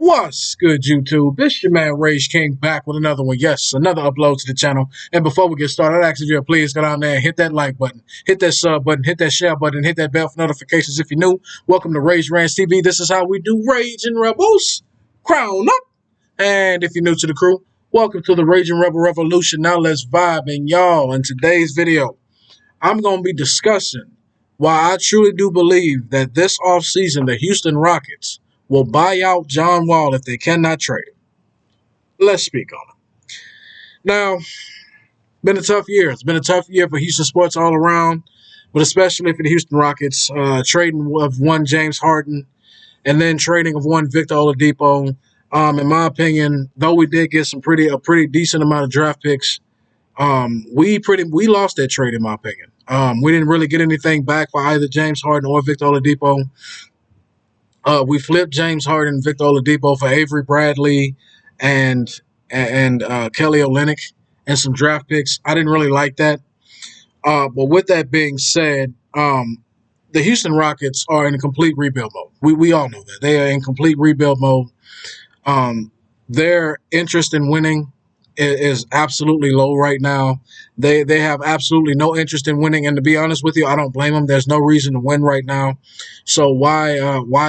What's good, YouTube? This your man Rage King back with another one. Yes, another upload to the channel. And before we get started, I'd ask you to please go down there and hit that like button, hit that sub button, hit that share button, hit that bell for notifications if you're new. Welcome to Rage Rants TV. This is how we do Rage and Rebels. Crown up. And if you're new to the crew, welcome to the Rage and Rebel Revolution. Now let's vibe. And y'all, in today's video, I'm going to be discussing why I truly do believe that this offseason, the Houston Rockets will buy out John Wall if they cannot trade him. Let's speak on it. Now, been a tough year. It's been a tough year for Houston sports all around, but especially for the Houston Rockets. Trading of one James Harden and then trading of one Victor Oladipo. In my opinion, though we did get a pretty decent amount of draft picks, we lost that trade in my opinion. We didn't really get anything back for either James Harden or Victor Oladipo. We flipped James Harden and Victor Oladipo for Avery Bradley and Kelly Olynyk and some draft picks. I didn't really like that. But with that being said, the Houston Rockets are in a complete rebuild mode. We all know that. They are in complete rebuild mode. Their interest in winning is absolutely low right now. They have absolutely no interest in winning, and to be honest with you, I don't blame them. There's no reason to win right now, so why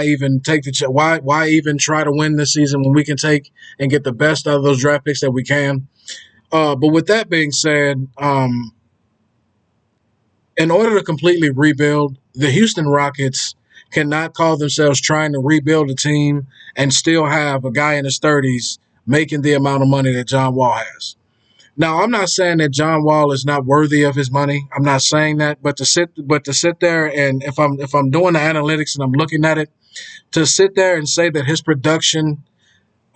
even take the why even try to win this season when we can take and get the best out of those draft picks that we can? But with that being said, in order to completely rebuild, the Houston Rockets cannot call themselves trying to rebuild a team and still have a guy in his 30s making the amount of money that John Wall has. Now, I'm not saying that John Wall is not worthy of his money. I'm not saying that, but to sit there and if I'm doing the analytics and I'm looking at it, to sit there and say that his production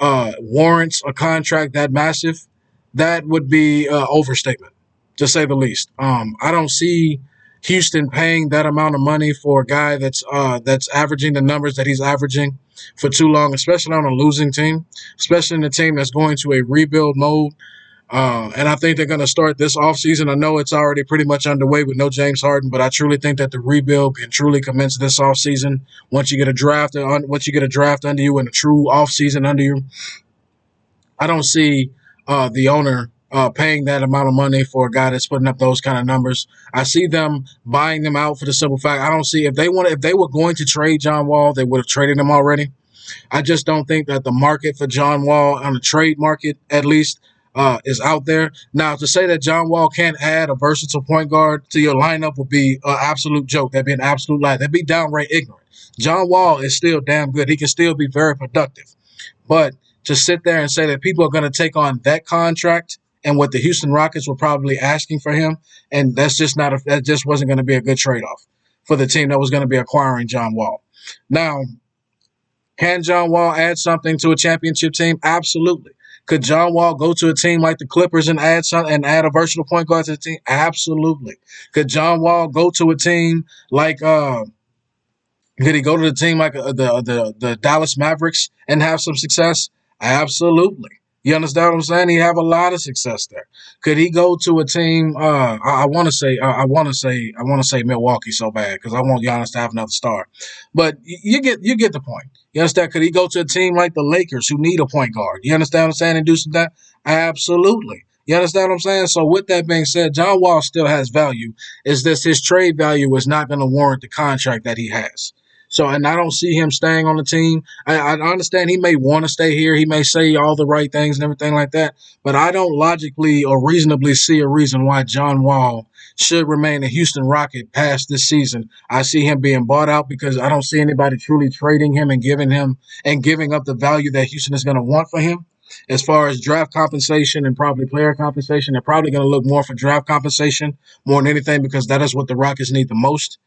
warrants a contract that massive, that would be overstatement, to say the least. I don't see Houston paying that amount of money for a guy that's averaging the numbers that he's averaging for too long, especially on a losing team, especially in a team that's going to a rebuild mode. And I think they're going to start this offseason. I know it's already pretty much underway with no James Harden, but I truly think that the rebuild can truly commence this offseason once you get a draft under you and a true offseason under you. I don't see the owner paying that amount of money for a guy that's putting up those kind of numbers. I see them buying them out for the simple fact I don't see if they were going to trade John Wall, they would have traded him already. I just don't think that the market for John Wall on the trade market, at least, is out there. Now, to say that John Wall can't add a versatile point guard to your lineup would be an absolute joke. That'd be an absolute lie. That'd be downright ignorant. John Wall is still damn good. He can still be very productive. But to sit there and say that people are going to take on that contract and what the Houston Rockets were probably asking for him, and that just wasn't going to be a good trade-off for the team that was going to be acquiring John Wall. Now, can John Wall add something to a championship team? Absolutely. Could John Wall go to a team like the Clippers and add a versatile point guard to the team? Absolutely. Could John Wall go to a team like could he go to the team like the Dallas Mavericks and have some success? Absolutely. You understand what I'm saying? He have a lot of success there. Could he go to a team? I want to say Milwaukee so bad because I want Giannis to have another star. But you get the point. You understand? Could he go to a team like the Lakers who need a point guard? You understand what I'm saying? And do some that? Absolutely. You understand what I'm saying? So with that being said, John Wall still has value. Is this his trade value is not going to warrant the contract that he has. So, and I don't see him staying on the team. I understand he may want to stay here. He may say all the right things and everything like that. But I don't logically or reasonably see a reason why John Wall should remain a Houston Rocket past this season. I see him being bought out because I don't see anybody truly trading him and giving up the value that Houston is going to want for him. As far as draft compensation and probably player compensation, they're probably going to look more for draft compensation more than anything because that is what the Rockets need the most.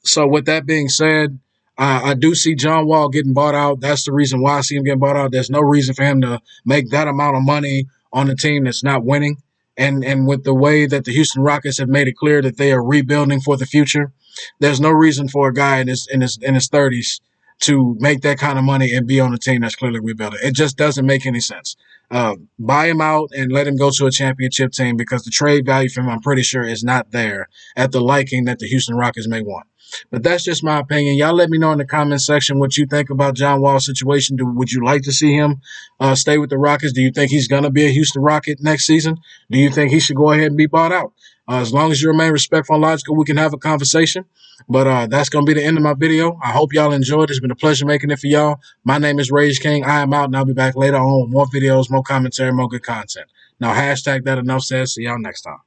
So with that being said, I do see John Wall getting bought out. That's the reason why I see him getting bought out. There's no reason for him to make that amount of money on a team that's not winning. And with the way that the Houston Rockets have made it clear that they are rebuilding for the future, there's no reason for a guy in his 30s to make that kind of money and be on a team that's clearly rebuilding. It just doesn't make any sense. Buy him out and let him go to a championship team because the trade value for him, I'm pretty sure, is not there at the liking that the Houston Rockets may want. But that's just my opinion. Y'all let me know in the comment section what you think about John Wall's situation. Would you like to see him stay with the Rockets? Do you think he's going to be a Houston Rocket next season? Do you think he should go ahead and be bought out? As long as you remain respectful and logical, we can have a conversation. But that's going to be the end of my video. I hope y'all enjoyed. It's been a pleasure making it for y'all. My name is Rage King. I am out, and I'll be back later on with more videos, more commentary, more good content. Now, hashtag that enough said. See y'all next time.